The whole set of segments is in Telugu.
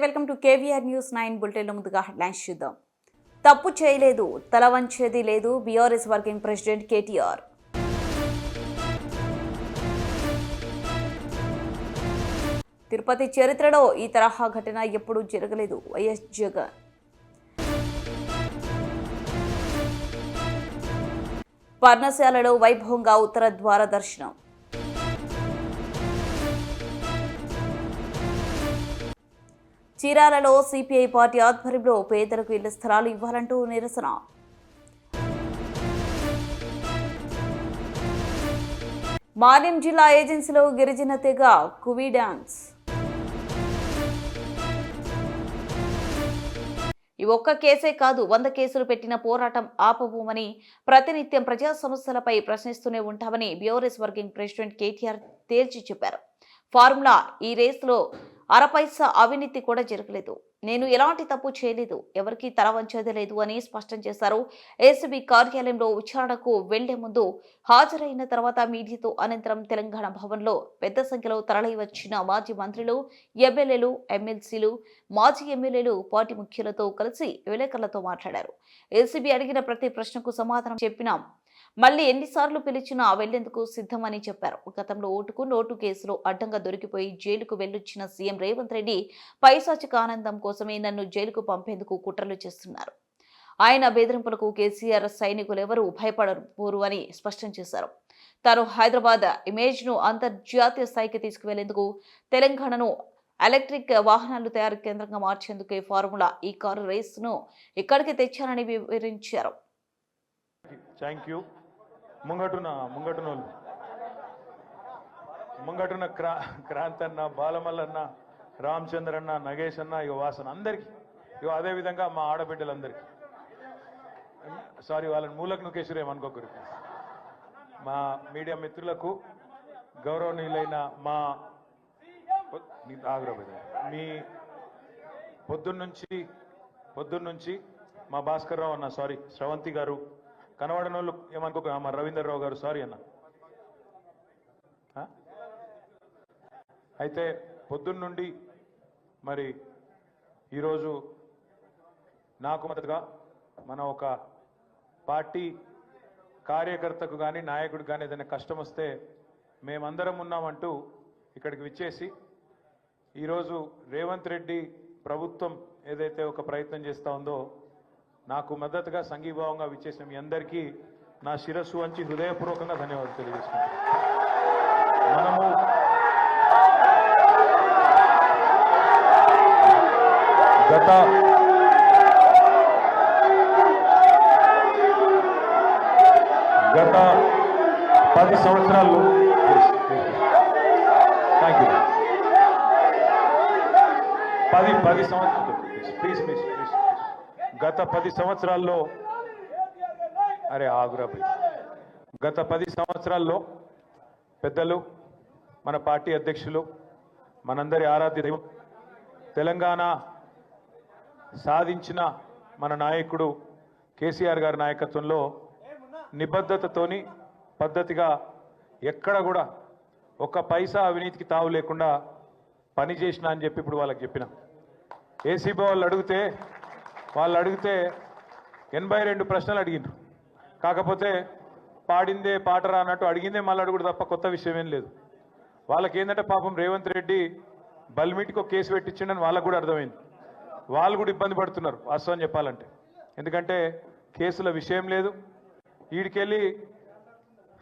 వెల్కమ్ టు కేవీఆర్ న్యూస్ 9 బులెటిన్లో ముందుగా హెడ్లైన్స్ చూద్దాం. తప్పు చేయలేదు, తల వంచేది లేదు BRS working president KTR. Tirupati చరిత్రలో ఈ తరహా ఘటన ఎప్పుడూ జరగలేదు వైఎస్ జగన్. పర్ణశాలలో వైభవంగా ఉత్తర ద్వార దర్శనం. చీరాలలో సిపిఐ పార్టీ ఆధ్వర్యంలో పేదలకు ఇళ్ల స్థలాలు ఇవ్వాలంటూ నిరసన. మాన్యం జిల్లా ఏజెన్సీలో గిరిజన తెగ కువీ డాన్స్. ఈ ఒక్క కేసే కాదు, 100 కేసులు పెట్టిన పోరాటం ఆపబోమని, ప్రతినిత్యం ప్రజా సమస్యలపై ప్రశ్నిస్తూనే ఉంటామని బీఆర్ఎస్ వర్కింగ్ ప్రెసిడెంట్ కేటీఆర్ తేల్చి చెప్పారు. ఫార్ములా ఈ రేసులో అరపైసా అవినీతి కూడా జరగలేదు, నేను ఎలాంటి తప్పు చేయలేదు, ఎవరికీ తల వంచేది లేదు అని స్పష్టం చేశారు. ఏసీబీ కార్యాలయంలో విచారణకు వెళ్లే ముందు హాజరైన తర్వాత మీడియాతో అనంతరం తెలంగాణ భవన్లో పెద్ద సంఖ్యలో తరలి వచ్చిన మాజీ మంత్రులు, ఎమ్మెల్యేలు, ఎమ్మెల్సీలు, మాజీ ఎమ్మెల్యేలు పార్టీ ముఖ్యులతో కలిసి విలేకరులతో మాట్లాడారు. ఏసీబీ అడిగిన ప్రతి ప్రశ్నకు సమాధానం చెప్పినాం, మళ్లీ ఎన్నిసార్లు పిలిచినా వెళ్లేందుకు సిద్ధమని చెప్పారు. గతంలో ఓటుకు నోటు కేసులో అడ్డంగా దొరికిపోయి జైలుకు వెళ్లొచ్చిన సీఎం రేవంత్ రెడ్డి పైశాచిక ఆనందం కోసమే నన్ను జైలుకు పంపేందుకు కుట్రలు చేస్తున్నారు. ఆయన బెదిరింపులకు కేసీఆర్ సైనికులెవరూ భయపడబోరు అని స్పష్టం చేశారు. తాను హైదరాబాద్ ఇమేజ్ ను అంతర్జాతీయ స్థాయికి తీసుకువెళ్లేందుకు, తెలంగాణను ఎలక్ట్రిక్ వాహనాలు తయారీ కేంద్రంగా మార్చేందుకే ఫార్ములా ఈ కారు రేస్ ను ఇక్కడికి తెచ్చానని వివరించారు. Thank you. ముంగటున క్రాంతన్న, బాలమల్లన్న, రామచంద్రన్న, నగేష్ అన్న, ఇక వాసన అందరికీ, ఇక అదేవిధంగా మా ఆడబిడ్డలందరికీ, సారీ వాళ్ళని మూలకు నుకేశ్వరేమనుకోకరు, మా మీడియా మిత్రులకు, గౌరవనీయులైన మా మీ పొద్దున్నుంచి మా భాస్కర్ రావు అన్న, సారీ శ్రవంతి గారు, కనబడిన వాళ్ళు ఏమనుకోక, మా రవీందర్ రావు గారు, సారీ అన్న. అయితే పొద్దున్నుండి మరి ఈరోజు నాకు మద్దతుగా మన ఒక పార్టీ కార్యకర్తకు కానీ నాయకుడికి కానీ ఏదైనా కష్టం వస్తే మేమందరం ఉన్నామంటూ ఇక్కడికి విచ్చేసి ఈరోజు రేవంత్ రెడ్డి ప్రభుత్వం ఏదైతే ఒక ప్రయత్నం చేస్తూ ఉందో నాకు మద్దతుగా సంఘీభావంగా విచ్చేసిన మీ అందరికీ నా శిరస్సు వంచి హృదయపూర్వకంగా ధన్యవాదాలు తెలియజేసుకుంటాను. మనము గత 10 సంవత్సరాల్లో థ్యాంక్ యూ 10 సంవత్సరాలు ప్లీజ్ గత 10 సంవత్సరాల్లో గత 10 సంవత్సరాల్లో పెద్దలు, మన పార్టీ అధ్యక్షులు, మనందరి ఆరాధ్య దైవం, తెలంగాణ సాధించిన మన నాయకుడు కేసీఆర్ గారి నాయకత్వంలో నిబద్ధతతోని పద్ధతిగా ఎక్కడ కూడా ఒక్క పైసా అవినీతికి తావు లేకుండా పనిచేసిన అని చెప్పి ఇప్పుడు వాళ్ళకి చెప్పిన. ఏసీబీ వాళ్ళు అడిగితే 82 ప్రశ్నలు అడిగినారు. కాకపోతే పాడిందే పాటరా అన్నట్టు అడిగిందే మళ్ళీ అడుగుడు తప్ప కొత్త విషయం ఏం లేదు. వాళ్ళకి ఏంటంటే పాపం రేవంత్ రెడ్డి బల్మీటికో కేసు పెట్టించిండని వాళ్ళకు కూడా అర్థమైంది. వాళ్ళు కూడా ఇబ్బంది పడుతున్నారు వాస్తవం చెప్పాలంటే. ఎందుకంటే కేసుల విషయం లేదు. వీడికెళ్ళి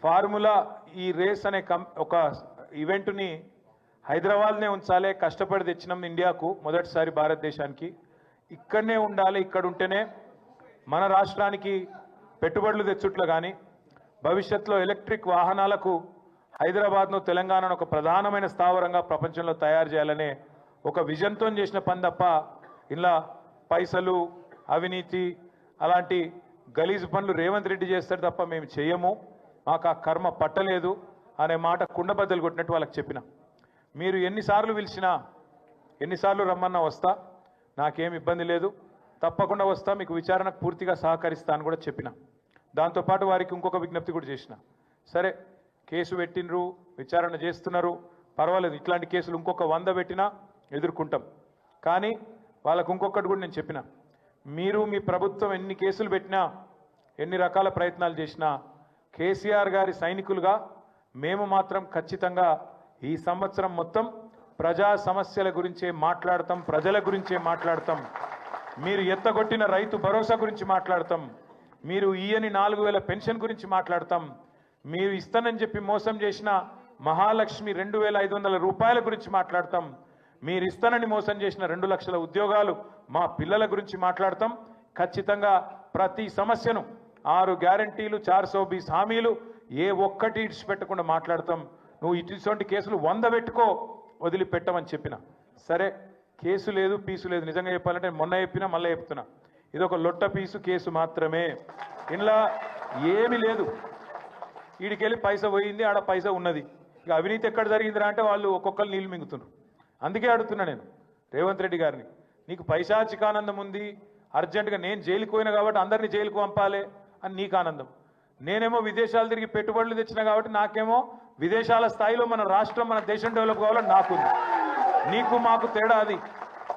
ఫార్ములా ఈ రేస్ అనే ఒక ఈవెంట్ని హైదరాబాద్నే ఉంచాలి, కష్టపడి తెచ్చినాం ఇండియాకు, మొదటిసారి భారతదేశానికి, ఇక్కడనే ఉండాలి, ఇక్కడ ఉంటేనే మన రాష్ట్రానికి పెట్టుబడులు తెచ్చుట్లు కానీ భవిష్యత్తులో ఎలక్ట్రిక్ వాహనాలకు హైదరాబాద్ను, తెలంగాణను ఒక ప్రధానమైన స్థావరంగా ప్రపంచంలో తయారు చేయాలనే ఒక విజన్తో చేసిన పని తప్ప ఇలా పైసలు, అవినీతి అలాంటి గలీజు పనులు రేవంత్ రెడ్డి చేస్తారు తప్ప మేము చేయము, మాకు ఆ కర్మ పట్టలేదు అనే మాట కుండబద్దలు కొట్టినట్టు వాళ్ళకి చెప్పిన. మీరు ఎన్నిసార్లు పిలిచినా, ఎన్నిసార్లు రమ్మన్నా వస్తా, నాకేం ఇబ్బంది లేదు, తప్పకుండా వస్తా, మీకు విచారణకు పూర్తిగా సహకరిస్తా అని కూడా చెప్పిన. దాంతోపాటు వారికి ఇంకొక విజ్ఞప్తి కూడా చేసిన. సరే కేసు పెట్టినరు, విచారణ చేస్తున్నారు, పర్వాలేదు, ఇట్లాంటి కేసులు ఇంకొక 100 పెట్టినా ఎదుర్కొంటాం. కానీ వాళ్ళకు ఇంకొకటి కూడా నేను చెప్పిన, మీరు మీ ప్రభుత్వం ఎన్ని కేసులు పెట్టినా ఎన్ని రకాల ప్రయత్నాలు చేసినా కేసీఆర్ గారి సైనికులుగా మేము మాత్రం ఖచ్చితంగా ఈ సంవత్సరం మొత్తం ప్రజా సమస్యల గురించే మాట్లాడతాం, ప్రజల గురించే మాట్లాడతాం. మీరు ఎత్తగొట్టిన రైతు భరోసా గురించి మాట్లాడతాం, మీరు ఇయ్యని 4000 పెన్షన్ గురించి మాట్లాడతాం, మీరు ఇస్తానని చెప్పి మోసం చేసిన మహాలక్ష్మి 2500 రూపాయల గురించి మాట్లాడతాం, మీరు ఇస్తానని మోసం చేసిన 2 లక్షల ఉద్యోగాలు మా పిల్లల గురించి మాట్లాడతాం. ఖచ్చితంగా ప్రతి సమస్యను 6 గ్యారంటీలు 420 హామీలు ఏ ఒక్కటి ఇడిచిపెట్టకుండా మాట్లాడతాం. నువ్వు ఇటువంటి కేసులు 100 పెట్టుకో, వదిలిపెట్టమని చెప్పిన. సరే, కేసు లేదు పీసు లేదు. నిజంగా చెప్పాలంటే మొన్న చెప్పినా మళ్ళీ చెప్తున్నా, ఇది ఒక లొట్ట పీసు కేసు మాత్రమే. ఇంట్లో ఏమీ లేదు. వీడికెళ్ళి పైసా పోయింది, ఆడ పైసా ఉన్నది. ఇక అవినీతి ఎక్కడ జరిగిందిరా అంటే వాళ్ళు ఒక్కొక్కరు నీళ్ళు మింగుతున్నారు. అందుకే అడుగుతున్నా నేను రేవంత్ రెడ్డి గారిని, నీకు పైశాచికానందం ఉంది, అర్జెంటుగా నేను జైలుకు పోయినా కాబట్టి అందరినీ జైలుకు పంపాలి అని నీకు ఆనందం. నేనేమో విదేశాలు తిరిగి పెట్టుబడులు తెచ్చినా కాబట్టి నాకేమో విదేశాల స్థాయిలో మన రాష్ట్రం మన దేశం డెవలప్ కావాలని నాకుంది. నీకు మాకు తేడా అది.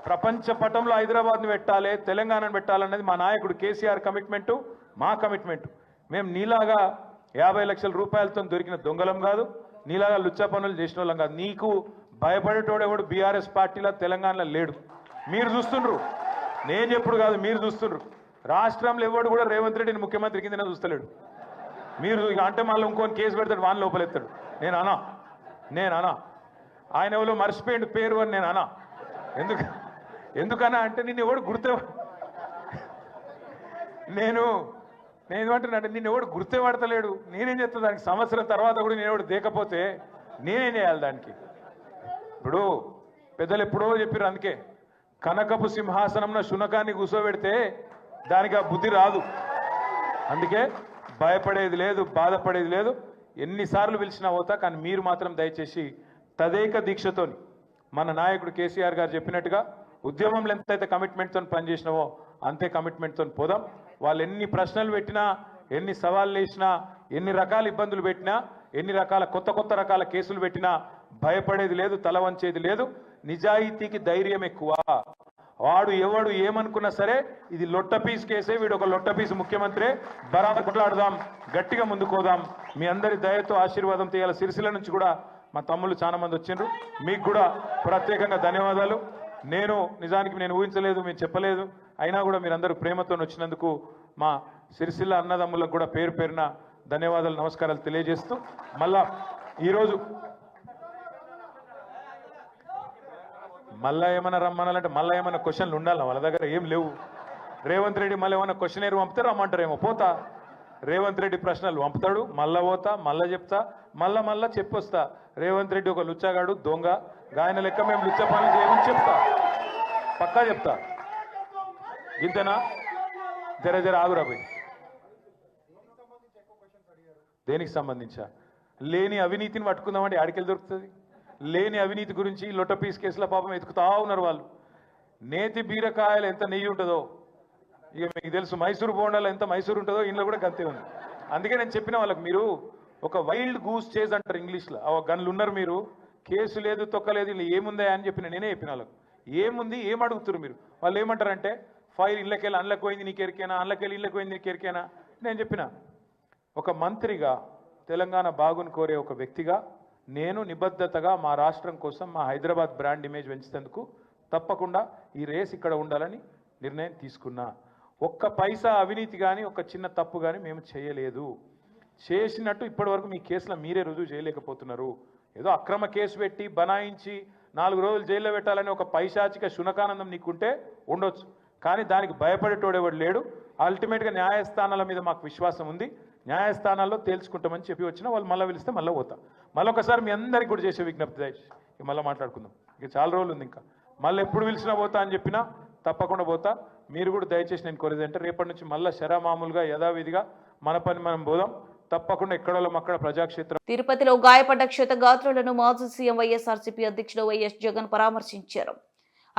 ప్రపంచ పటంలో హైదరాబాద్ని పెట్టాలి, తెలంగాణను పెట్టాలన్నది మా నాయకుడు కేసీఆర్ కమిట్మెంటు, మా కమిట్మెంటు. మేము నీలాగా 50 లక్షల రూపాయలతో దొరికిన దొంగలం కాదు, నీలాగా లుచ్చా పనులు చేసిన వాళ్ళం కాదు. నీకు భయపడేటోడెవడు బీఆర్ఎస్ పార్టీలో తెలంగాణలో లేడు. మీరు చూస్తుండ్రు, నేను చెప్పుడు కాదు, మీరు చూస్తుండ్రు. రాష్ట్రంలో ఎవడు కూడా రేవంత్ రెడ్డిని ముఖ్యమంత్రి కిందనే చూస్తలేడు. మీరు ఇక అంటే మళ్ళీ ఇంకొని కేసు పెడతాడు, వాని లోపలెత్తాడు. నేను అనా ఆయన ఎవరో మర్చిపోయిండు పేరు అని నేను అనా. ఎందుకన్నా అంటే నిన్ను ఎవడు నేను ఏమంటున్నా అంటే నిన్ను ఎవడు గుర్తుపడతలేడు. నేనేం చేస్తా దానికి? సంవత్సరం తర్వాత కూడా నేను ఎవడు దేకపోతే నేనేం చేయాలి దానికి? ఇప్పుడు పెద్దలు ఎప్పుడో చెప్పారు, అందుకే కనకపు సింహాసనంలో శునకాన్ని కూర్చోబెడితే దానికి ఆ బుద్ధి రాదు. అందుకే భయపడేది లేదు, బాధపడేది లేదు. ఎన్నిసార్లు పిలిచినా పోతా, కానీ మీరు మాత్రం దయచేసి తదేక దీక్షతోని మన నాయకుడు కేసీఆర్ గారు చెప్పినట్టుగా ఉద్యమంలో ఎంతైతే కమిట్మెంట్తో పనిచేసినావో అంతే కమిట్మెంట్తో పోదాం. వాళ్ళు ఎన్ని ప్రశ్నలు పెట్టినా, ఎన్ని సవాళ్ళు వేసినా, ఎన్ని రకాల ఇబ్బందులు పెట్టినా, ఎన్ని రకాల కొత్త రకాల కేసులు పెట్టినా భయపడేది లేదు, తల వంచేది లేదు. నిజాయితీకి ధైర్యం ఎక్కువ. వాడు ఎవడు ఏమనుకున్నా సరే ఇది లొట్ట పీస్ కేసే, వీడు ఒక లొట్ట పీసు ముఖ్యమంత్రి, బరాబర్ కొట్లాడదాం, గట్టిగా ముందుకోదాం. మీ అందరి దయతో ఆశీర్వాదం తీయాలి. సిరిసిల్ల నుంచి కూడా మా తమ్ముళ్ళు చాలా మంది వచ్చిండ్రు, మీకు కూడా ప్రత్యేకంగా ధన్యవాదాలు. నిజానికి నేను ఊహించలేదు, మేము చెప్పలేదు, అయినా కూడా మీరందరూ ప్రేమతో వచ్చినందుకు మా సిరిసిల్ల అన్నదమ్ములకు కూడా పేరు పేరున ధన్యవాదాలు, నమస్కారాలు తెలియజేస్తూ మళ్ళా ఈరోజు మళ్ళా ఏమైనా రమ్మనాలంటే మళ్ళీ ఏమైనా క్వశ్చన్లు ఉండాలి, వాళ్ళ దగ్గర ఏం లేవు. రేవంత్ రెడ్డి మళ్ళీ ఏమైనా క్వశ్చన్ పంపితే రమ్మంటారేమో, పోతా. రేవంత్ రెడ్డి ప్రశ్నలు పంపుతాడు, మళ్ళా పోతా, మళ్ళా చెప్తా, మళ్ళా చెప్పొస్తా. రేవంత్ రెడ్డి ఒక లుచ్చాగాడు, దొంగ, ఆయన లెక్క మేము లుచ్చ పనులు చేయమని చెప్తా, పక్కా చెప్తా. ఇంతేనా? జర ఆగురాబోయి. దేనికి సంబంధించా? లేని అవినీతిని పట్టుకుందామంటే ఆడికెళ్ళి దొరుకుతుంది. లేని అవినీతి గురించి లొట్ట పీస్ కేసుల పాపం ఎత్తుకుతా ఉన్నారు వాళ్ళు. నేతి బీరకాయలు ఎంత నెయ్యి ఉంటుందో ఇక మీకు తెలుసు, మైసూరు బోండాలు ఎంత మైసూరు ఉంటుందో ఇంట్లో కూడా గంతే ఉంది. అందుకే నేను చెప్పిన వాళ్ళకి, మీరు ఒక వైల్డ్ గూస్ చేజ్ అంటారు ఇంగ్లీష్లో, గన్లు ఉన్నారు మీరు, కేసు లేదు తొక్కలేదు, ఇలా ఏముందా అని నేనే చెప్పిన వాళ్ళకు. ఏముంది, ఏం అడుగుతారు మీరు? వాళ్ళు ఏమంటారంటే ఫైల్ ఇళ్ళకెళ్ళి అందులోకి పోయింది నీకు ఎరికేనా, అందులోకెళ్ళి ఇళ్ళకి పోయింది నీకు ఎరికేనా. నేను చెప్పిన, ఒక మంత్రిగా, తెలంగాణ బాగుని కోరే ఒక వ్యక్తిగా నేను నిబద్ధతగా మా రాష్ట్రం కోసం, మా హైదరాబాద్ బ్రాండ్ ఇమేజ్ పెంచేందుకు తప్పకుండా ఈ రేస్ ఇక్కడ ఉండాలని నిర్ణయం తీసుకున్నా. ఒక్క పైసా అవినీతి కానీ, ఒక చిన్న తప్పు కానీ మేము చేయలేదు. చేసినట్టు ఇప్పటివరకు మీ కేసులో మీరే రుజువు చేయలేకపోతున్నారు. ఏదో అక్రమ కేసు పెట్టి బనాయించి 4 రోజులు జైల్లో పెట్టాలని ఒక పైశాచిక శునకానందం నీకుంటే ఉండొచ్చు, కానీ దానికి భయపడేటోడెవడు లేడు. అల్టిమేట్గా న్యాయస్థానాల మీద మాకు విశ్వాసం ఉంది, న్యాయస్థానాల్లో తేల్చుకుంటామని చెప్పి వచ్చినా వాళ్ళు మళ్ళీ పిలిస్తే మళ్ళీ పోతా. మళ్ళొకసారి మీ అందరికీ కూడా చేసే విజ్ఞప్తి దయచేసి మళ్ళీ మాట్లాడుకుందాం. ఇక చాలా రోజులు ఉంది, ఇంకా మళ్ళీ ఎప్పుడు పిలిచినా పోతా అని చెప్పినా తప్పకుండా పోతా. మీరు కూడా దయచేసి నేను కోరేది అంటే రేపటి నుంచి మళ్ళీ మామూలుగా యథావిధిగా మన పని మనం పోదాం. తప్పకుండా ఎక్కడో అక్కడ ప్రజాక్షేత్రం. తిరుపతిలో గాయపడ్డ క్షతగాత్రులను మాజీ సీఎం వైఎస్ఆర్సీపీ అధ్యక్షుడు వైఎస్ జగన్ పరామర్శించారు.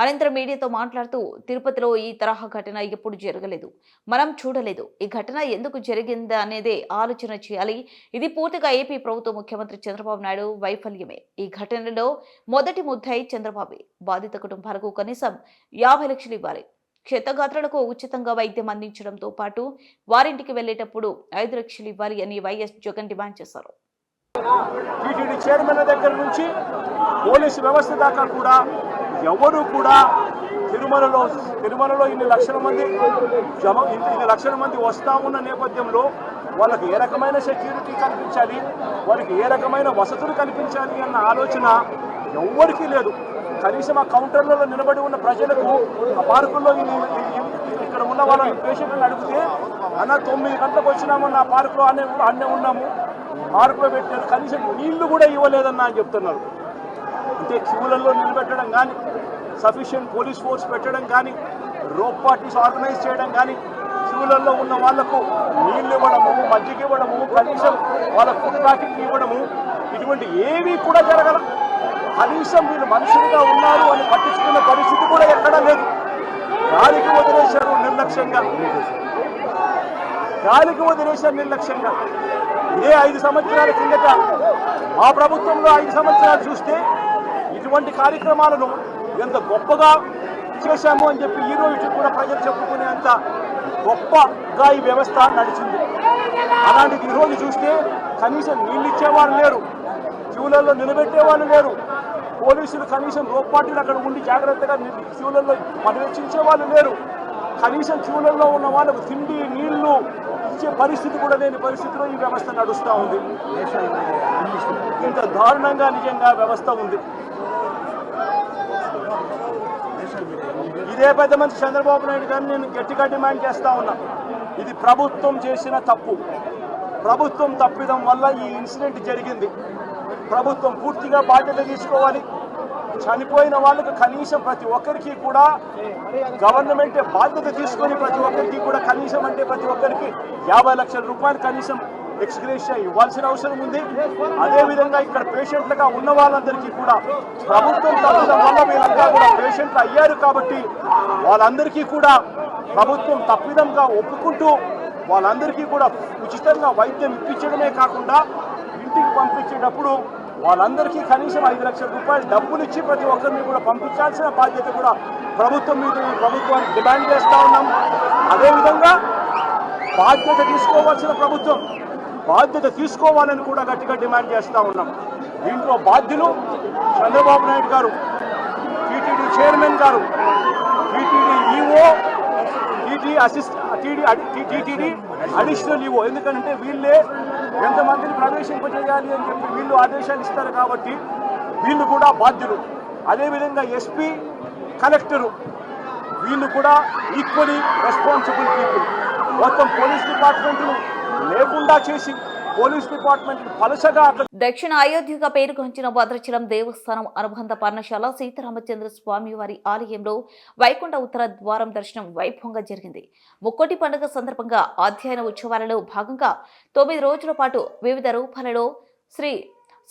అనంతరం మీడియాతో మాట్లాడుతూ తిరుపతిలో ఈ తరహా ఘటన ఎప్పుడు జరగలేదు, మనం చూడలేదు. ఈ ఘటన ఎందుకు జరిగిందా అనేదే ఆలోచన చేయాలి. ఇది పూర్తిగా ఏపీ ప్రభుత్వం ముఖ్యమంత్రి చంద్రబాబు నాయుడు వైఫల్యమే. ఈ ఘటనలో మొదటి ముద్దాయి చంద్రబాబే. బాధిత కుటుంబాలకు కనీసం 50 లక్షలు ఇవ్వాలి. క్షతగాత్రులకు ఉచితంగా వైద్యం అందించడంతో పాటు వారింటికి వెళ్లేటప్పుడు 5 లక్షలు ఇవ్వాలి అని వైఎస్ జగన్ డిమాండ్ చేశారు. టీటీడీ చైర్మన్ దగ్గర నుంచి పోలీసు వ్యవస్థ దాకా కూడా ఎవరు కూడా తిరుమలలో ఇన్ని లక్షల మంది వస్తా ఉన్న నేపథ్యంలో వాళ్ళకి ఏ రకమైన సెక్యూరిటీ కల్పించాలి, వాళ్ళకి ఏ రకమైన వసతులు కల్పించాలి అన్న ఆలోచన ఎవ్వరికీ లేదు. కనీసం ఆ కౌంటర్లలో నిలబడి ఉన్న ప్రజలకు ఆ పార్కుల్లో ఇక్కడ ఉన్న వాళ్ళ పేషెంట్లను అడిగితే అన్న 9 గంటలకు వచ్చినాము, నా పార్కులో అన్నే ఉన్నాము, పార్కులో పెట్టారు, కనీసం నీళ్లు కూడా ఇవ్వలేదన్నా అని చెప్తున్నారు. అంటే క్యూలలో నిలబెట్టడం కానీ, సఫిషియెంట్ పోలీస్ ఫోర్స్ పెట్టడం కానీ, రోప్ పార్టీస్ ఆర్గనైజ్ చేయడం కానీ, క్యూలలో ఉన్న వాళ్లకు నీళ్లు ఇవ్వడము, మజ్జిగ ఇవ్వడము, కనీసం వాళ్ళ ఫుడ్ ప్యాకెట్ ఇవ్వడము, ఇటువంటి ఏమీ కూడా జరగల. కనీసం వీళ్ళు మనుషులుగా ఉన్నారు అని పట్టించుకున్న పరిస్థితి కూడా ఎక్కడా లేదు. గాలికి వదిలేశారు నిర్లక్ష్యంగా. ఇదే 5 సంవత్సరాల కిందట మా ప్రభుత్వంలో 5 సంవత్సరాలు చూస్తే ఇటువంటి కార్యక్రమాలను ఎంత గొప్పగా చేశాము అని చెప్పి ఈ రోజు కూడా ప్రజలు చెప్పుకునేంత గొప్పగా ఈ వ్యవస్థ నడిచింది. అలాంటిది ఈరోజు చూస్తే కనీసం నీళ్ళు ఇచ్చేవాళ్ళు లేరు, క్యూలలో నిలబెట్టేవాళ్ళు లేరు, పోలీసులు కనీసం రోప్ పార్టీలు అక్కడ ఉండి జాగ్రత్తగా క్యూలలో పర్యవేక్షించే వాళ్ళు లేరు, కనీసం క్యూలలో ఉన్న వాళ్ళకు తిండి నీళ్లు ఇచ్చే పరిస్థితి కూడా లేని పరిస్థితిలో ఈ వ్యవస్థ నడుస్తూ ఉంది. ఇంత దారుణంగా నిజంగా వ్యవస్థ ఉంది. ఇదే పెద్ద మంచి చంద్రబాబు నాయుడు గారిని నేను గట్టిగా డిమాండ్ చేస్తా ఉన్నా. ఇది ప్రభుత్వం చేసిన తప్పు, ప్రభుత్వం తప్పిదం వల్ల ఈ ఇన్సిడెంట్ జరిగింది. ప్రభుత్వం పూర్తిగా బాధ్యత తీసుకోవాలి. చనిపోయిన వాళ్ళకు కనీసం ప్రతి ఒక్కరికి కూడా గవర్నమెంటే బాధ్యత తీసుకొని ప్రతి ఒక్కరికి కూడా కనీసం అంటే ప్రతి ఒక్కరికి 50 లక్షల రూపాయలు కనీసం ఎక్స్గ్రేషియా ఇవ్వాల్సిన అవసరం ఉంది. అదేవిధంగా ఇక్కడ పేషెంట్లుగా ఉన్న వాళ్ళందరికీ కూడా ప్రభుత్వం తప్పడం వల్ల వీళ్ళంతా కూడా పేషెంట్లు అయ్యారు కాబట్టి వాళ్ళందరికీ కూడా ప్రభుత్వం తప్పిదంగా ఒప్పుకుంటూ వాళ్ళందరికీ కూడా ఉచితంగా వైద్యం ఇప్పించడమే కాకుండా ఇంటికి పంపించేటప్పుడు వాళ్ళందరికీ కనీసం 5 లక్షల రూపాయలు డబ్బులు ఇచ్చి ప్రతి ఒక్కరిని కూడా పంపించాల్సిన బాధ్యత కూడా ప్రభుత్వం మీద ఈ ప్రభుత్వాన్ని డిమాండ్ చేస్తూ ఉన్నాం. అదేవిధంగా బాధ్యత తీసుకోవాల్సిన ప్రభుత్వం బాధ్యత తీసుకోవాలని కూడా గట్టిగా డిమాండ్ చేస్తూ ఉన్నాం. దీంట్లో బాధ్యులు చంద్రబాబు నాయుడు గారు, టీటీడీ చైర్మన్ గారు, TTD EO, TTD additional EO. ఎందుకంటే వీళ్ళే ఎంతమందిని ప్రవేశింపజేయాలి అని చెప్పి వీళ్ళు ఆదేశాలు ఇస్తారు కాబట్టి వీళ్ళు కూడా బాధ్యులు. అదేవిధంగా ఎస్పీ, కలెక్టరు వీళ్ళు కూడా ఈక్వలీ రెస్పాన్సిబుల్ పీపుల్. మొత్తం పోలీస్ డిపార్ట్మెంట్ను లేకుండా చేసి పోలీస్ డిపార్ట్మెంట్ పలసగా దక్షిణ అయోధ్యగా పేరుగాంచిన భద్రాచలం దేవస్థానం అనుబంధ పర్ణశాల సీతారామచంద్ర స్వామి వారి ఆలయంలో వైకుంఠ ఉత్తర ద్వారం దర్శనం వైభవంగా జరిగింది. ముక్కోటి పండుగ సందర్భంగా అధ్యయన ఉత్సవాలలో భాగంగా 9 రోజుల పాటు వివిధ రూపాలలో శ్రీ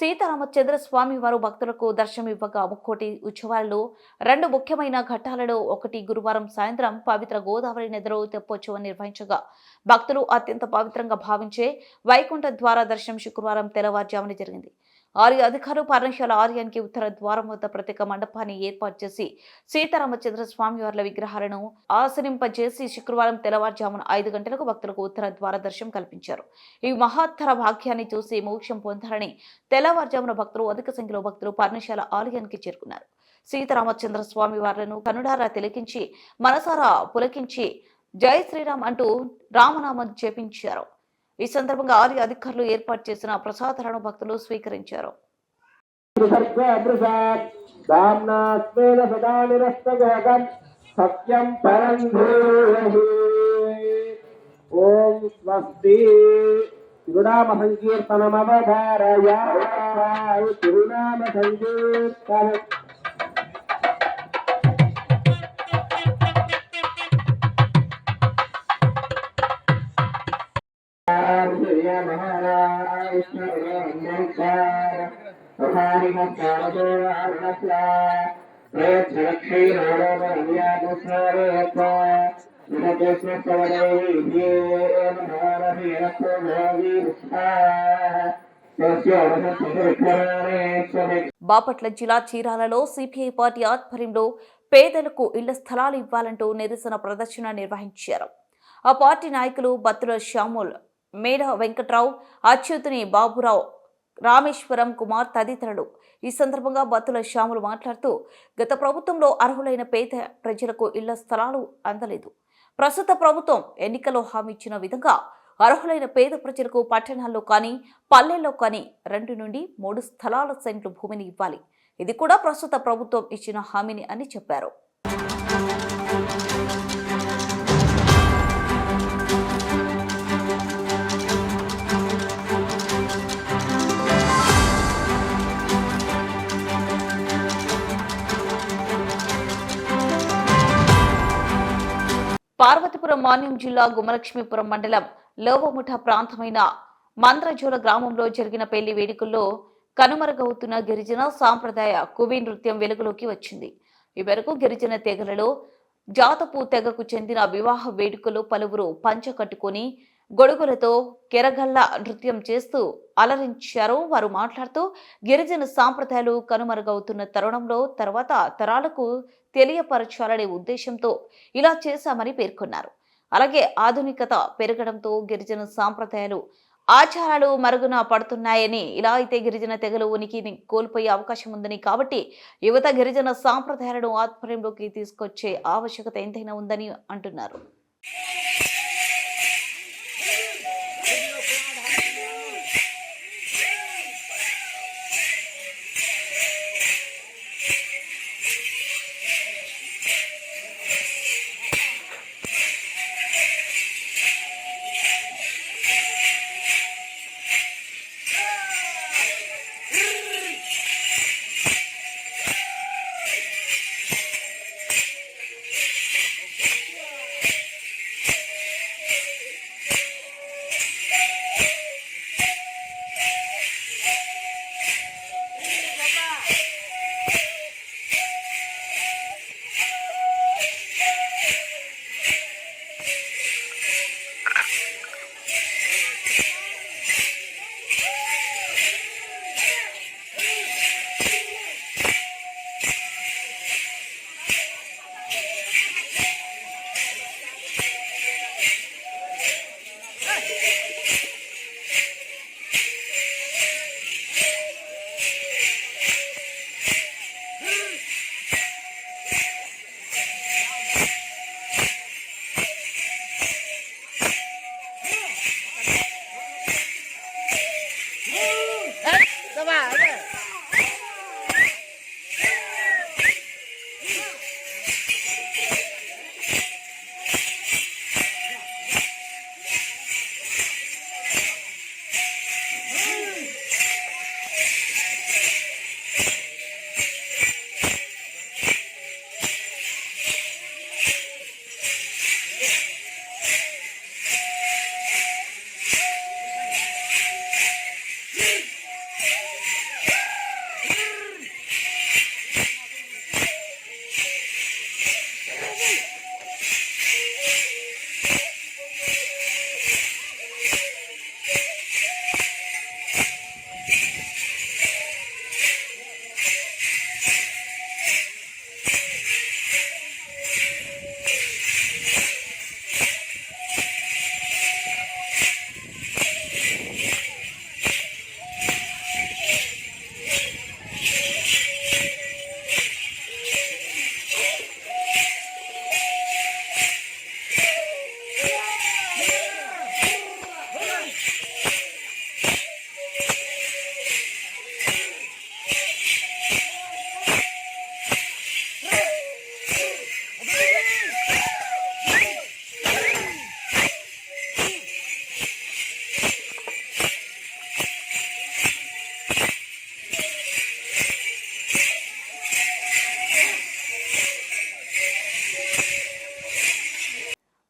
సీతారామచంద్ర స్వామి వారు భక్తులకు దర్శనమివ్వగా ముక్కోటి ఉత్సవాలలో 2 ముఖ్యమైన ఘట్టాలలో ఒకటి గురువారం సాయంత్రం పవిత్ర గోదావరి నదిలో తెప్పోత్సవం నిర్వహించగా భక్తులు అత్యంత పవిత్రంగా భావించే వైకుంఠ ద్వార దర్శనం శుక్రవారం తెల్లవారుజామున జరిగింది. ఆలయ అధికారులు పర్ణశాల ఆలయానికి ఉత్తర ద్వారం వద్ద ప్రత్యేక మండపాన్ని ఏర్పాటు చేసి సీతారామచంద్ర స్వామి వార్ల విగ్రహాలను ఆసనింపజేసి శుక్రవారం తెల్లవారుజామున 5 గంటలకు భక్తులకు ఉత్తర ద్వార దర్శనం కల్పించారు. ఈ మహత్తర భాగ్యాన్ని చూసి మోక్షం పొందాలని తెల్లవారుజామున భక్తులు అధిక సంఖ్యలో భక్తులు పర్ణశాల ఆలయానికి చేరుకున్నారు. సీతారామచంద్ర స్వామి వార్లను కనుడారా తిలకించి మనసారా పులకించి జై శ్రీరామ్ అంటూ రామనామం జపించారు. ఈ సందర్భంగా ఆలయ అధికారులు ఏర్పాటు చేసిన ప్రసాదాలను భక్తులు స్వీకరించారు. ఓం స్వస్తి తిరునామ సంకీర్తనమవధారయ తిరునామ సంకీర్తన బాపట్ల జిల్లా చీరాలలో సిపిఐ పార్టీ ఆధ్వర్యంలో పేదలకు ఇళ్ల స్థలాలు ఇవ్వాలంటూ నిరసన ప్రదర్శన నిర్వహించారు. ఆ పార్టీ నాయకులు బత్తుల శ్యాముల్, మేడ వెంకట్రావు, అచ్యుతుని బాబురావు, రామేశ్వరం కుమార్ తదితరులు. ఈ సందర్భంగా బత్తుల శ్యాములు మాట్లాడుతూ, గత ప్రభుత్వంలో అర్హులైన పేద ప్రజలకు ఇళ్ల స్థలాలు అందలేదు. ప్రస్తుత ప్రభుత్వం ఎన్నికల్లో హామీ ఇచ్చిన విధంగా అర్హులైన పేద ప్రజలకు పట్టణాల్లో కానీ పల్లెల్లో కానీ 2 నుండి 3 స్థలాల సెంట్లు భూమిని ఇవ్వాలి. ఇది కూడా ప్రస్తుత ప్రభుత్వం ఇచ్చిన హామీని అని చెప్పారు. పార్వతీపురం మాన్యం జిల్లా గుమలక్ష్మీపురం మండలం లోవముఠ ప్రాంతమైన మంద్రజోల గ్రామంలో జరిగిన పెళ్లి వేడుకల్లో కనుమరుగవుతున్న గిరిజన సాంప్రదాయ కువి నృత్యం వెలుగులోకి వచ్చింది. ఈ మేరకు గిరిజన తెగలలో జాతపు తెగకు చెందిన వివాహ వేడుకలో పలువురు పంచ కట్టుకుని గొడుగులతో కెరగల్ల నృత్యం చేస్తూ అలరించారు. వారు మాట్లాడుతూ గిరిజన సాంప్రదాయాలు కనుమరుగవుతున్న తరుణంలో తర్వాత తరాలకు తెలియపరచాలనే ఉద్దేశంతో ఇలా చేశామని పేర్కొన్నారు. అలాగే ఆధునికత పెరగడంతో గిరిజన సాంప్రదాయాలు ఆచారాలు మరుగున పడుతున్నాయని, ఇలా అయితే గిరిజన తెగలు ఉనికిని కోల్పోయే అవకాశం ఉందని, కాబట్టి యువత గిరిజన సాంప్రదాయాలను ఆధ్వర్యంలోకి తీసుకొచ్చే ఆవశ్యకత ఎంతైనా ఉందని అంటున్నారు.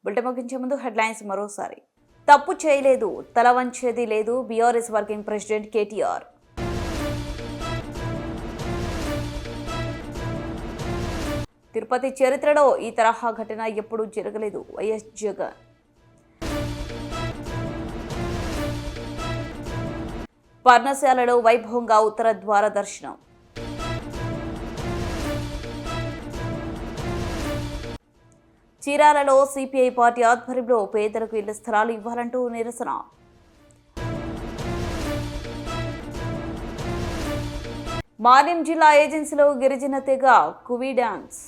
బులెటిన్ ముగించే ముందు హెడ్లైన్స్ మరోసారి. తప్పు చేయలేదు, తల వంచేది లేదు BRS working president KTR. Tirupati చరిత్రలో ఈ తరహా ఘటన ఎప్పుడూ జరగలేదు. వైఎస్ జగన్. పర్ణశాలలో వైభవంగా ఉత్తర ద్వార దర్శనం. చీరాలలో సిపిఐ పార్టీ ఆధ్వర్యంలో పేదలకు ఇళ్ల స్థలాలు ఇవ్వాలంటూ నిరసన. మాన్యం జిల్లా ఏజెన్సీలో గిరిజన తెగ కువీ డాన్స్.